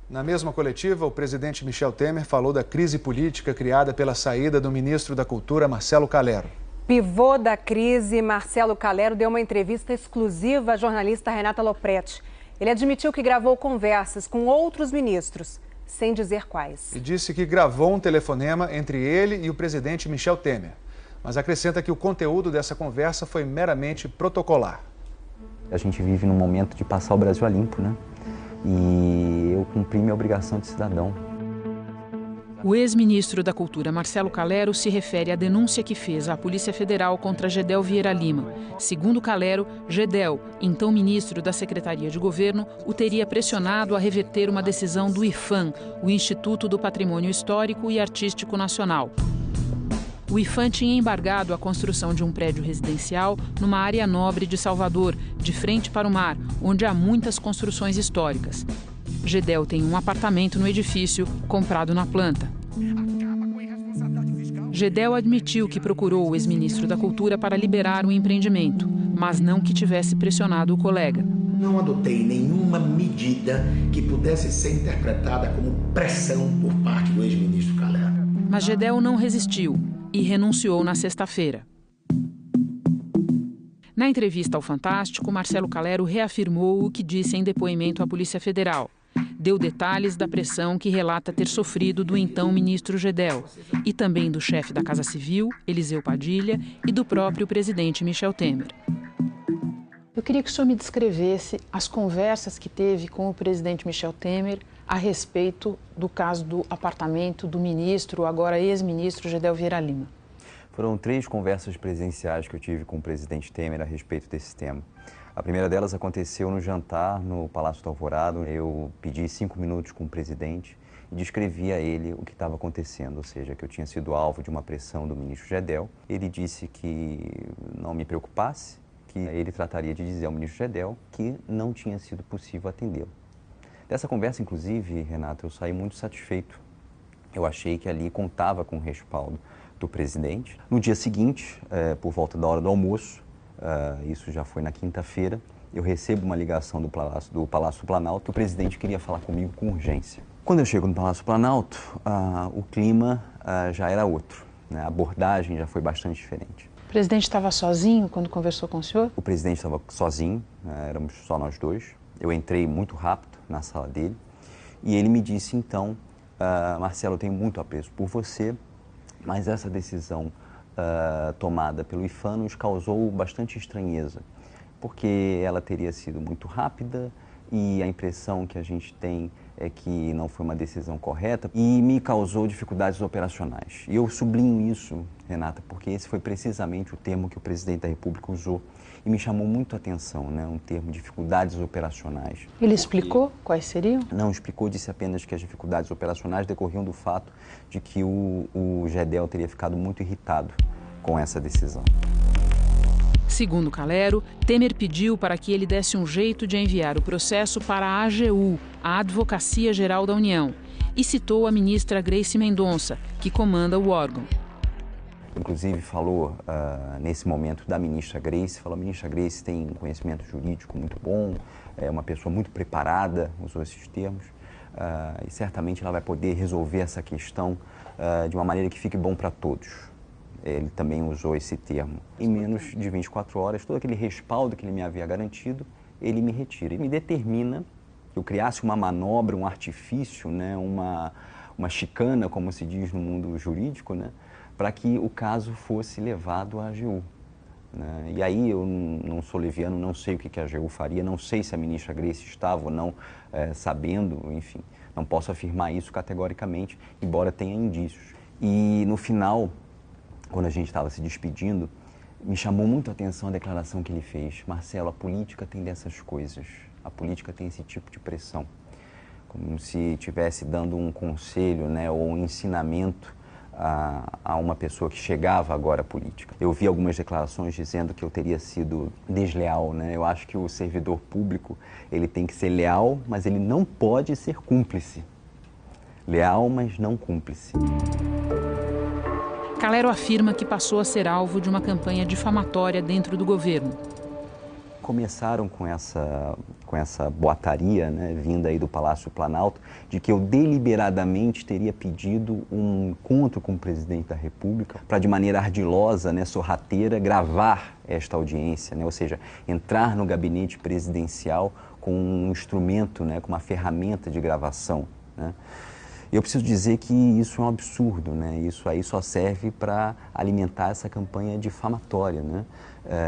Na mesma coletiva, o presidente Michel Temer falou da crise política criada pela saída do ministro da Cultura, Marcelo Calero. Pivô da crise, Marcelo Calero deu uma entrevista exclusiva à jornalista Renata Lopretti. Ele admitiu que gravou conversas com outros ministros, sem dizer quais. E disse que gravou um telefonema entre ele e o presidente Michel Temer. Mas acrescenta que o conteúdo dessa conversa foi meramente protocolar. A gente vive num momento de passar o Brasil a limpo, né? E eu cumpri minha obrigação de cidadão. O ex-ministro da Cultura, Marcelo Calero, se refere à denúncia que fez à Polícia Federal contra Gedel Vieira Lima. Segundo Calero, Gedel, então ministro da Secretaria de Governo, o teria pressionado a reverter uma decisão do IPHAN, o Instituto do Patrimônio Histórico e Artístico Nacional. O IPHAN tinha embargado a construção de um prédio residencial numa área nobre de Salvador, de frente para o mar, onde há muitas construções históricas. Gedel tem um apartamento no edifício, comprado na planta. Gedel admitiu que procurou o ex-ministro da Cultura para liberar o empreendimento, mas não que tivesse pressionado o colega. Não adotei nenhuma medida que pudesse ser interpretada como pressão por parte do ex-ministro Calero. Mas Gedel não resistiu e renunciou na sexta-feira. Na entrevista ao Fantástico, Marcelo Calero reafirmou o que disse em depoimento à Polícia Federal. Deu detalhes da pressão que relata ter sofrido do então ministro Gedel e também do chefe da Casa Civil, Eliseu Padilha, e do próprio presidente Michel Temer. Eu queria que o senhor me descrevesse as conversas que teve com o presidente Michel Temer a respeito do caso do apartamento do ministro, agora ex-ministro Gedel Vieira Lima. Foram 3 conversas presenciais que eu tive com o presidente Temer a respeito desse tema. A primeira delas aconteceu no jantar no Palácio do Alvorada. Eu pedi 5 minutos com o presidente e descrevi a ele o que estava acontecendo, ou seja, que eu tinha sido alvo de uma pressão do ministro Gedel. Ele disse que não me preocupasse, que ele trataria de dizer ao ministro Gedel que não tinha sido possível atendê-lo. Dessa conversa, inclusive, Renato, eu saí muito satisfeito. Eu achei que ali contava com o respaldo do presidente. No dia seguinte, por volta da hora do almoço, isso já foi na quinta-feira, eu recebo uma ligação do Palácio Planalto que o presidente queria falar comigo com urgência. Quando eu chego no Palácio Planalto, o clima já era outro, né? A abordagem já foi bastante diferente. O presidente estava sozinho quando conversou com o senhor? O presidente estava sozinho, éramos só nós dois. Eu entrei muito rápido na sala dele e ele me disse, então, Marcelo, eu tenho muito apreço por você, mas essa decisão tomada pelo IPHAN nos causou bastante estranheza, porque ela teria sido muito rápida e a impressão que a gente tem é que não foi uma decisão correta e me causou dificuldades operacionais. E eu sublinho isso, Renata, porque esse foi precisamente o termo que o presidente da República usou e me chamou muito a atenção, né? Um termo, dificuldades operacionais. Ele explicou quais seriam? Não explicou, disse apenas que as dificuldades operacionais decorriam do fato de que o Gedel teria ficado muito irritado com essa decisão. Segundo Calero, Temer pediu para que ele desse um jeito de enviar o processo para a AGU, a Advocacia Geral da União, e citou a ministra Grace Mendonça, que comanda o órgão. Inclusive falou, nesse momento, da ministra Grace, falou, a ministra Grace tem um conhecimento jurídico muito bom, é uma pessoa muito preparada, usou esses termos, e certamente ela vai poder resolver essa questão de uma maneira que fique bom para todos. Ele também usou esse termo. Em menos de 24 horas, todo aquele respaldo que ele me havia garantido, ele me retira. E me determina que eu criasse uma manobra, um artifício, né, uma chicana, como se diz no mundo jurídico, né, para que o caso fosse levado à AGU. Né? E aí eu não sou leviano, não sei o que a AGU faria, não sei se a ministra Grace estava ou não sabendo, enfim, não posso afirmar isso categoricamente, embora tenha indícios. E no final, quando a gente estava se despedindo, me chamou muito a atenção a declaração que ele fez. Marcelo, a política tem dessas coisas, a política tem esse tipo de pressão. Como se estivesse dando um conselho, né, ou um ensinamento a uma pessoa que chegava agora à política. Eu vi algumas declarações dizendo que eu teria sido desleal, né? Eu acho que o servidor público, ele tem que ser leal, mas ele não pode ser cúmplice. Leal, mas não cúmplice. Calero afirma que passou a ser alvo de uma campanha difamatória dentro do governo. começaram com essa boataria, né, vinda aí do Palácio Planalto, de que eu deliberadamente teria pedido um encontro com o presidente da República para, de maneira ardilosa, né, sorrateira, gravar esta audiência, né, ou seja, entrar no gabinete presidencial com um instrumento, né, com uma ferramenta de gravação, né. Eu preciso dizer que isso é um absurdo, né? Isso aí só serve para alimentar essa campanha difamatória, né?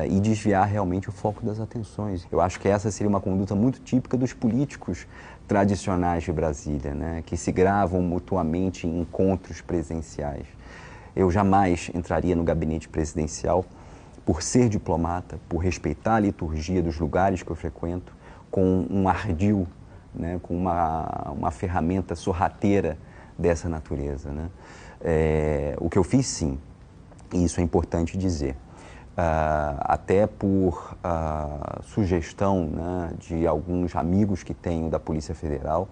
E desviar realmente o foco das atenções. Eu acho que essa seria uma conduta muito típica dos políticos tradicionais de Brasília, né? Que se gravam mutuamente em encontros presenciais. Eu jamais entraria no gabinete presidencial por ser diplomata, por respeitar a liturgia dos lugares que eu frequento, com um ardil, né, com uma ferramenta sorrateira dessa natureza, né? O que eu fiz, sim, e isso é importante dizer, até por sugestão, né, de alguns amigos que tenho da Polícia Federal,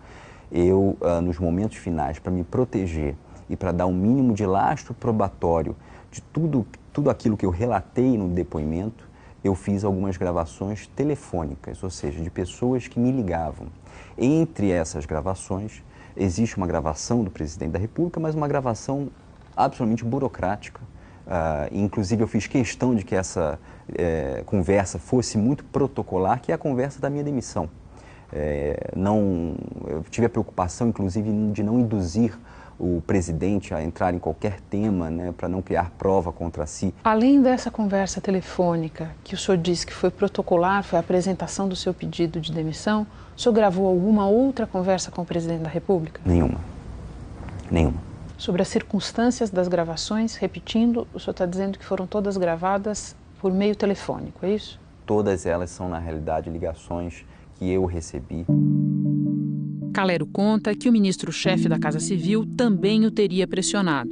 eu, nos momentos finais, para me proteger e para dar um mínimo de lastro probatório de tudo aquilo que eu relatei no depoimento, eu fiz algumas gravações telefônicas, ou seja, de pessoas que me ligavam. Entre essas gravações, existe uma gravação do presidente da República, mas uma gravação absolutamente burocrática. Inclusive, eu fiz questão de que essa conversa fosse muito protocolar, que é a conversa da minha demissão. Eu tive a preocupação, inclusive, de não induzir o presidente a entrar em qualquer tema, né, para não criar prova contra si. Além dessa conversa telefônica, que o senhor disse que foi protocolar, foi a apresentação do seu pedido de demissão, o senhor gravou alguma outra conversa com o presidente da República? Nenhuma. Sobre as circunstâncias das gravações, repetindo, o senhor está dizendo que foram todas gravadas por meio telefônico, é isso? Todas elas são, na realidade, ligações que eu recebi. Calero conta que o ministro-chefe da Casa Civil também o teria pressionado.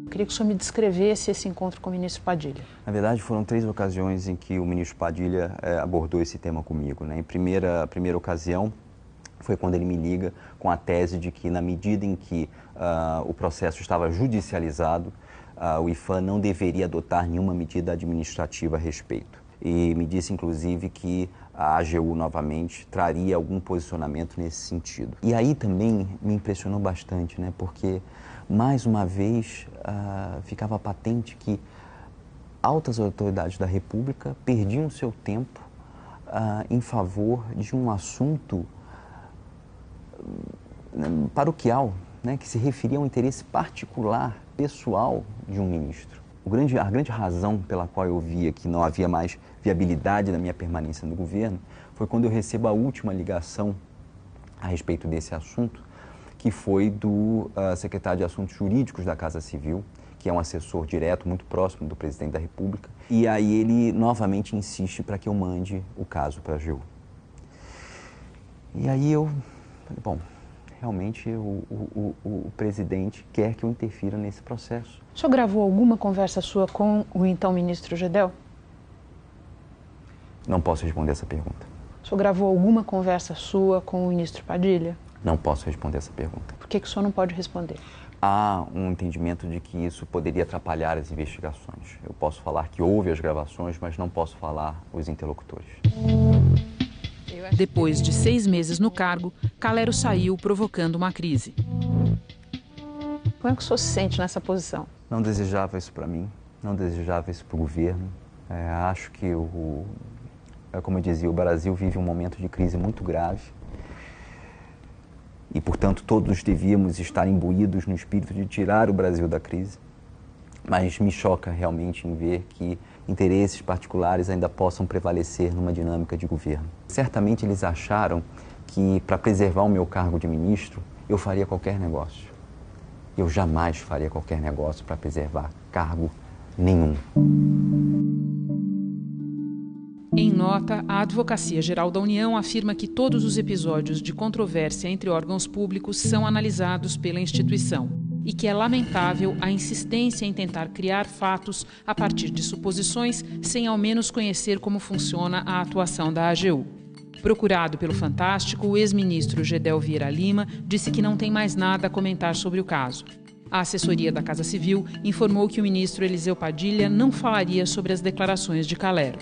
Eu queria que o senhor me descrevesse esse encontro com o ministro Padilha. Na verdade, foram 3 ocasiões em que o ministro Padilha abordou esse tema comigo, né? Em primeira ocasião, foi quando ele me liga com a tese de que, na medida em que o processo estava judicializado, o IPHAN não deveria adotar nenhuma medida administrativa a respeito. E me disse, inclusive, que a AGU, novamente, traria algum posicionamento nesse sentido. E aí também me impressionou bastante, né? Porque, mais uma vez, ficava patente que altas autoridades da República perdiam seu tempo em favor de um assunto paroquial, né? Que se referia a um interesse particular, pessoal de um ministro. A grande razão pela qual eu via que não havia mais viabilidade da minha permanência no governo foi quando eu recebo a última ligação a respeito desse assunto, que foi do secretário de Assuntos Jurídicos da Casa Civil, que é um assessor direto, muito próximo do presidente da República, e aí ele novamente insiste para que eu mande o caso para a AGU. E aí eu falei, bom, realmente o presidente quer que eu interfira nesse processo. O senhor gravou alguma conversa sua com o então ministro Gedel? Não posso responder essa pergunta. O senhor gravou alguma conversa sua com o ministro Padilha? Não posso responder essa pergunta. Por que o senhor não pode responder? Há um entendimento de que isso poderia atrapalhar as investigações. Eu posso falar que houve as gravações, mas não posso falar os interlocutores. Depois de 6 meses no cargo, Calero saiu provocando uma crise. Como é que o senhor se sente nessa posição? Não desejava isso para mim, não desejava isso para o governo. Acho que, como eu dizia, o Brasil vive um momento de crise muito grave e, portanto, todos devíamos estar imbuídos no espírito de tirar o Brasil da crise. Mas me choca realmente em ver que interesses particulares ainda possam prevalecer numa dinâmica de governo. Certamente eles acharam que, para preservar o meu cargo de ministro, eu faria qualquer negócio. Eu jamais faria qualquer negócio para preservar cargo nenhum. Em nota, a Advocacia Geral da União afirma que todos os episódios de controvérsia entre órgãos públicos são analisados pela instituição e que é lamentável a insistência em tentar criar fatos a partir de suposições sem ao menos conhecer como funciona a atuação da AGU. Procurado pelo Fantástico, o ex-ministro Gedel Vieira Lima disse que não tem mais nada a comentar sobre o caso. A assessoria da Casa Civil informou que o ministro Eliseu Padilha não falaria sobre as declarações de Calero.